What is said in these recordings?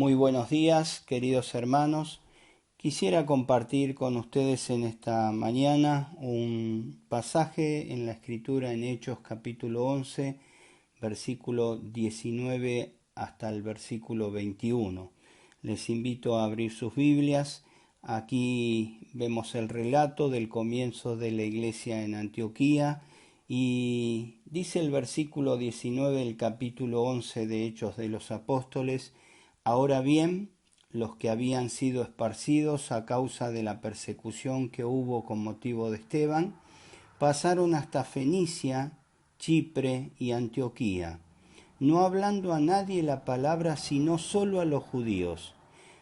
Muy buenos días, queridos hermanos. Quisiera compartir con ustedes en esta mañana un pasaje en la Escritura en Hechos capítulo 11, versículo 19 hasta el versículo 21. Les invito a abrir sus Biblias. Aquí vemos el relato del comienzo de la iglesia en Antioquía y dice el versículo 19 del capítulo 11 de Hechos de los Apóstoles: Ahora bien, los que habían sido esparcidos a causa de la persecución que hubo con motivo de Esteban, pasaron hasta Fenicia, Chipre y Antioquía, no hablando a nadie la palabra sino solo a los judíos.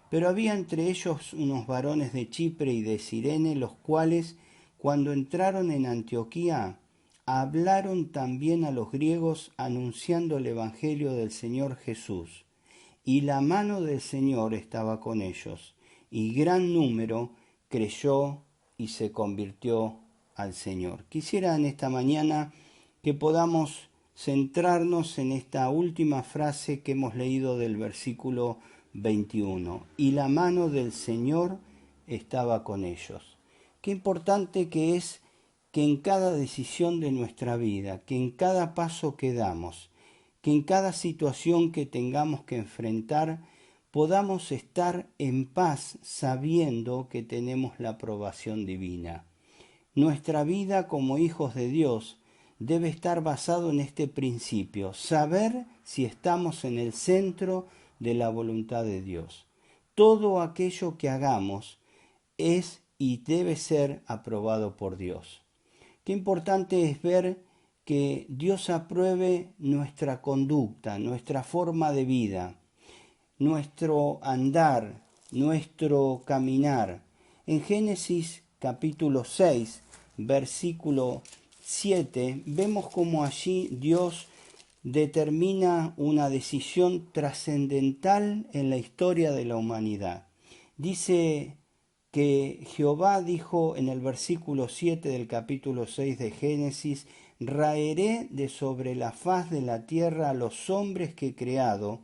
Pero había entre ellos unos varones de Chipre y de Cirene, los cuales, cuando entraron en Antioquía, hablaron también a los griegos anunciando el Evangelio del Señor Jesús. Y la mano del Señor estaba con ellos, y gran número creyó y se convirtió al Señor. Quisiera en esta mañana que podamos centrarnos en esta última frase que hemos leído del versículo 21. Y la mano del Señor estaba con ellos. Qué importante que es que en cada decisión de nuestra vida, que en cada paso que damos, que en cada situación que tengamos que enfrentar, podamos estar en paz sabiendo que tenemos la aprobación divina. Nuestra vida como hijos de Dios debe estar basado en este principio: saber si estamos en el centro de la voluntad de Dios. Todo aquello que hagamos es y debe ser aprobado por Dios. Qué importante es ver que Dios apruebe nuestra conducta, nuestra forma de vida, nuestro andar, nuestro caminar. En Génesis capítulo 6, versículo 7, vemos cómo allí Dios determina una decisión trascendental en la historia de la humanidad. Dice que Jehová dijo en el versículo 7 del capítulo 6 de Génesis: raeré de sobre la faz de la tierra a los hombres que he creado,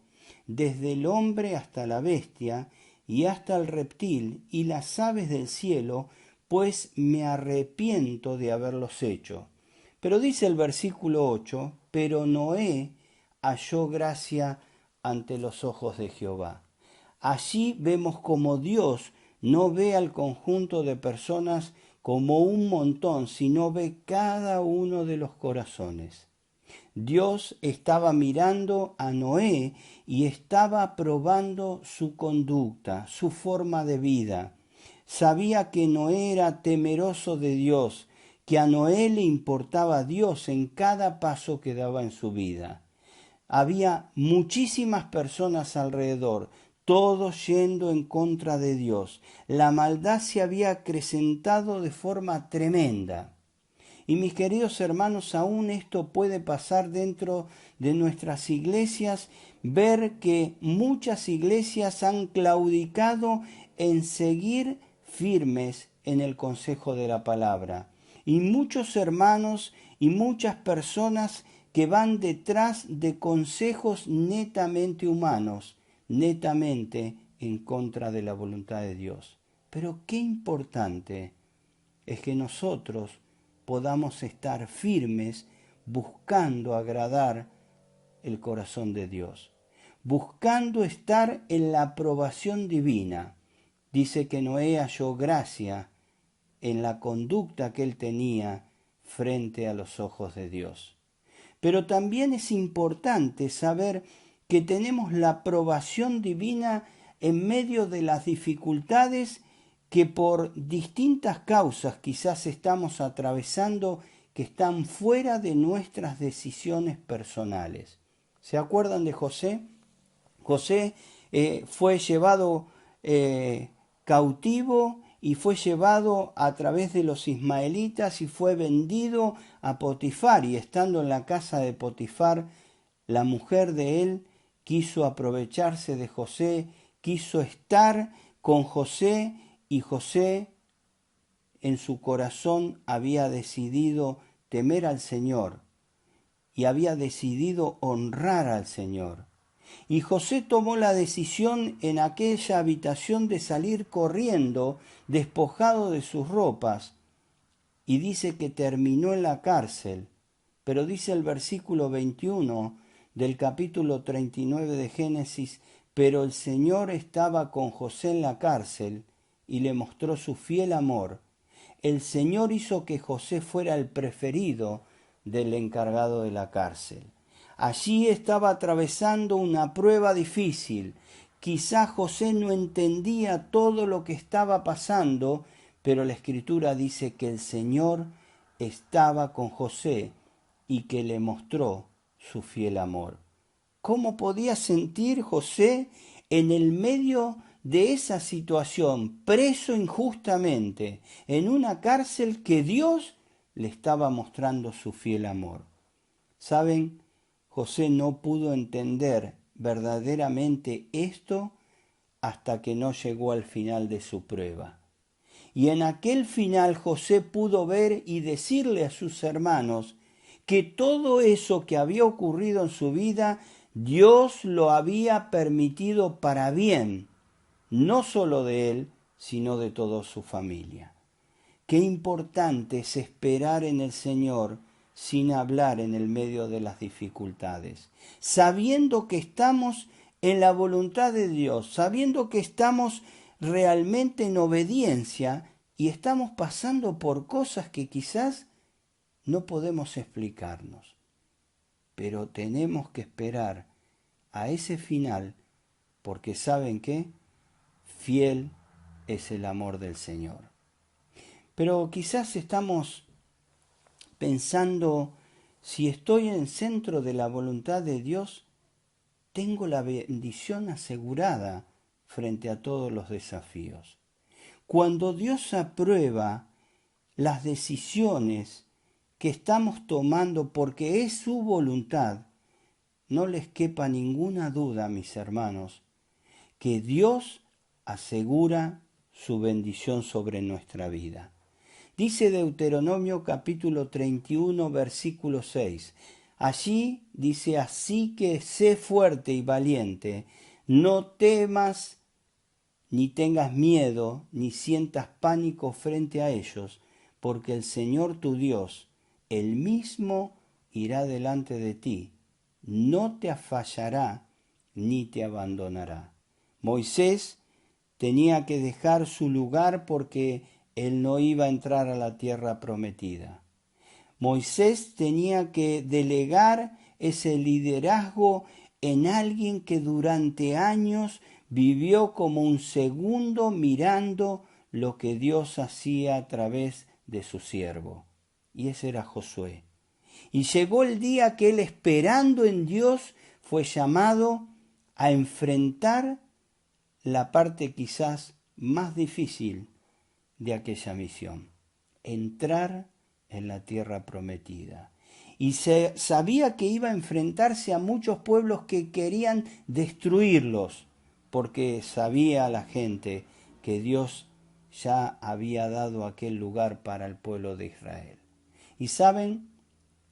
desde el hombre hasta la bestia, y hasta el reptil, y las aves del cielo, pues me arrepiento de haberlos hecho. Pero dice el versículo 8, pero Noé halló gracia ante los ojos de Jehová. Allí vemos como Dios no ve al conjunto de personas como un montón, sino ve cada uno de los corazones. Dios estaba mirando a Noé y estaba probando su conducta, su forma de vida. Sabía que Noé era temeroso de Dios, que a Noé le importaba Dios en cada paso que daba en su vida. Había muchísimas personas alrededor, todos yendo en contra de Dios. La maldad se había acrecentado de forma tremenda. Y mis queridos hermanos, aún esto puede pasar dentro de nuestras iglesias, ver que muchas iglesias han claudicado en seguir firmes en el consejo de la palabra. Y muchos hermanos y muchas personas que van detrás de consejos netamente humanos, netamente en contra de la voluntad de Dios. Pero qué importante es que nosotros podamos estar firmes buscando agradar el corazón de Dios, buscando estar en la aprobación divina. Dice que Noé halló gracia en la conducta que él tenía frente a los ojos de Dios. Pero también es importante saber que tenemos la aprobación divina en medio de las dificultades que por distintas causas quizás estamos atravesando, que están fuera de nuestras decisiones personales. ¿Se acuerdan de José? José fue llevado cautivo y fue llevado a través de los ismaelitas y fue vendido a Potifar, y estando en la casa de Potifar, la mujer de él quiso aprovecharse de José, quiso estar con José, y José en su corazón había decidido temer al Señor y había decidido honrar al Señor. Y José tomó la decisión en aquella habitación de salir corriendo, despojado de sus ropas, y dice que terminó en la cárcel. Pero dice el versículo 21 del capítulo 39 de Génesis, pero el Señor estaba con José en la cárcel y le mostró su fiel amor. El Señor hizo que José fuera el preferido del encargado de la cárcel. Allí estaba atravesando una prueba difícil. Quizá José no entendía todo lo que estaba pasando, pero la Escritura dice que el Señor estaba con José y que le mostró su fiel amor. ¿Cómo podía sentir José en el medio de esa situación, preso injustamente, en una cárcel que Dios le estaba mostrando su fiel amor? ¿Saben? José no pudo entender verdaderamente esto hasta que no llegó al final de su prueba. Y en aquel final José pudo ver y decirle a sus hermanos que todo eso que había ocurrido en su vida, Dios lo había permitido para bien, no solo de él, sino de toda su familia. Qué importante es esperar en el Señor sin hablar en el medio de las dificultades, sabiendo que estamos en la voluntad de Dios, sabiendo que estamos realmente en obediencia y estamos pasando por cosas que quizás no podemos explicarnos. Pero tenemos que esperar a ese final porque ¿saben qué? Fiel es el amor del Señor. Pero quizás estamos pensando, si estoy en el centro de la voluntad de Dios, tengo la bendición asegurada frente a todos los desafíos. Cuando Dios aprueba las decisiones que estamos tomando porque es su voluntad, no les quepa ninguna duda, mis hermanos, que Dios asegura su bendición sobre nuestra vida. Dice Deuteronomio capítulo 31, versículo 6. Allí dice, así que sé fuerte y valiente, no temas ni tengas miedo, ni sientas pánico frente a ellos, porque el Señor tu Dios, Él mismo irá delante de ti, no te fallará ni te abandonará. Moisés tenía que dejar su lugar porque él no iba a entrar a la tierra prometida. Moisés tenía que delegar ese liderazgo en alguien que durante años vivió como un segundo mirando lo que Dios hacía a través de su siervo. Y ese era Josué. Y llegó el día que él, esperando en Dios, fue llamado a enfrentar la parte quizás más difícil de aquella misión, entrar en la tierra prometida. Y se sabía que iba a enfrentarse a muchos pueblos que querían destruirlos, porque sabía la gente que Dios ya había dado aquel lugar para el pueblo de Israel. Y saben,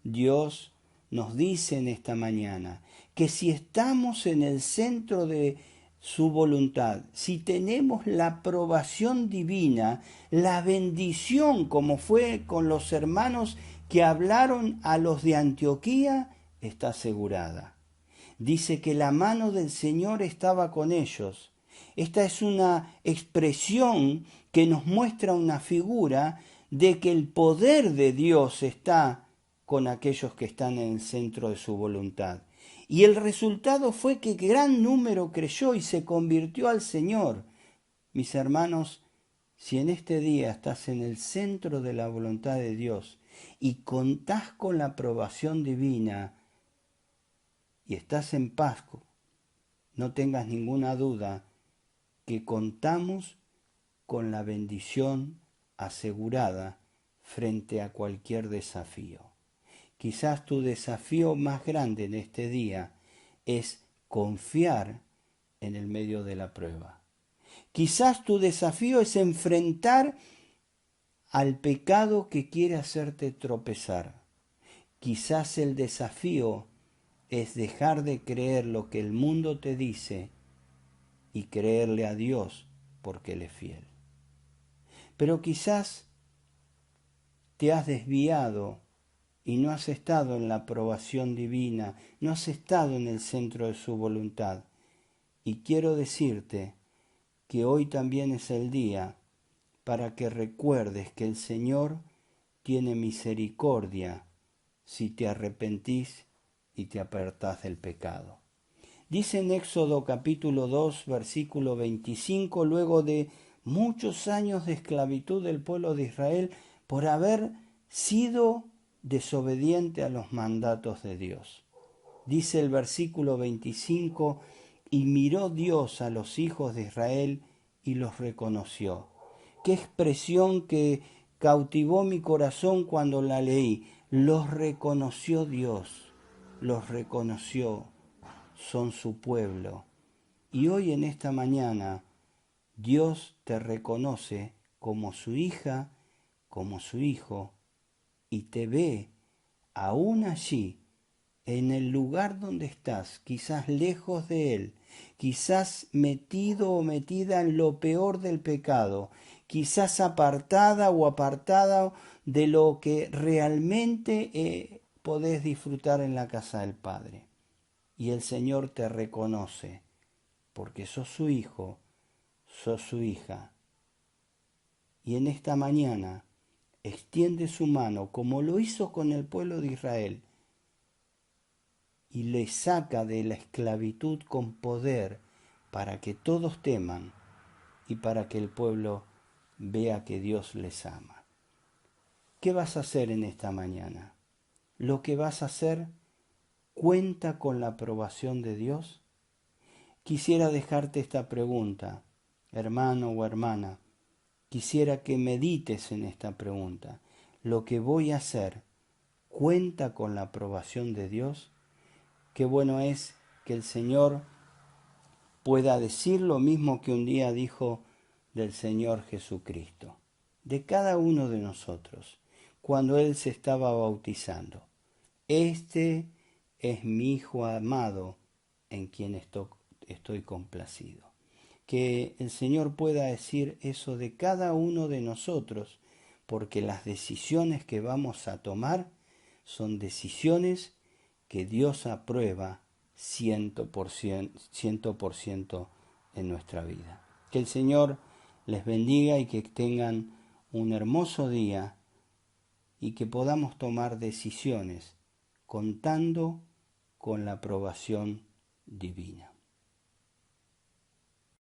Dios nos dice en esta mañana que si estamos en el centro de su voluntad, si tenemos la aprobación divina, la bendición, como fue con los hermanos que hablaron a los de Antioquía, está asegurada. Dice que la mano del Señor estaba con ellos. Esta es una expresión que nos muestra una figura de que el poder de Dios está con aquellos que están en el centro de su voluntad. Y el resultado fue que gran número creyó y se convirtió al Señor. Mis hermanos, si en este día estás en el centro de la voluntad de Dios y contás con la aprobación divina y estás en paz, no tengas ninguna duda que contamos con la bendición asegurada frente a cualquier desafío. Quizás tu desafío más grande en este día es confiar en el medio de la prueba. Quizás tu desafío es enfrentar al pecado que quiere hacerte tropezar. Quizás el desafío es dejar de creer lo que el mundo te dice y creerle a Dios porque Él es fiel. Pero quizás te has desviado y no has estado en la aprobación divina, no has estado en el centro de su voluntad. Y quiero decirte que hoy también es el día para que recuerdes que el Señor tiene misericordia si te arrepentís y te apartás del pecado. Dice en Éxodo capítulo 2, versículo 25, luego de muchos años de esclavitud del pueblo de Israel por haber sido desobediente a los mandatos de Dios. Dice el versículo 25, y miró Dios a los hijos de Israel y los reconoció. Qué expresión que cautivó mi corazón cuando la leí. Los reconoció Dios, los reconoció, son su pueblo. Y hoy en esta mañana Dios te reconoce como su hija, como su hijo, y te ve aún allí, en el lugar donde estás, quizás lejos de Él, quizás metido o metida en lo peor del pecado, quizás apartada o apartada de lo que realmente podés disfrutar en la casa del Padre. Y el Señor te reconoce, porque sos su hijo, sos su hija. Y en esta mañana extiende su mano, como lo hizo con el pueblo de Israel, y le saca de la esclavitud con poder para que todos teman y para que el pueblo vea que Dios les ama. ¿Qué vas a hacer en esta mañana? ¿Lo que vas a hacer cuenta con la aprobación de Dios? Quisiera dejarte esta pregunta, hermano o hermana. Quisiera que medites en esta pregunta. ¿Lo que voy a hacer cuenta con la aprobación de Dios? Qué bueno es que el Señor pueda decir lo mismo que un día dijo del Señor Jesucristo, de cada uno de nosotros, cuando Él se estaba bautizando. Este es mi Hijo amado, en quien estoy complacido. Que el Señor pueda decir eso de cada uno de nosotros, porque las decisiones que vamos a tomar son decisiones que Dios aprueba 100% en nuestra vida. Que el Señor les bendiga y que tengan un hermoso día y que podamos tomar decisiones contando con la aprobación divina.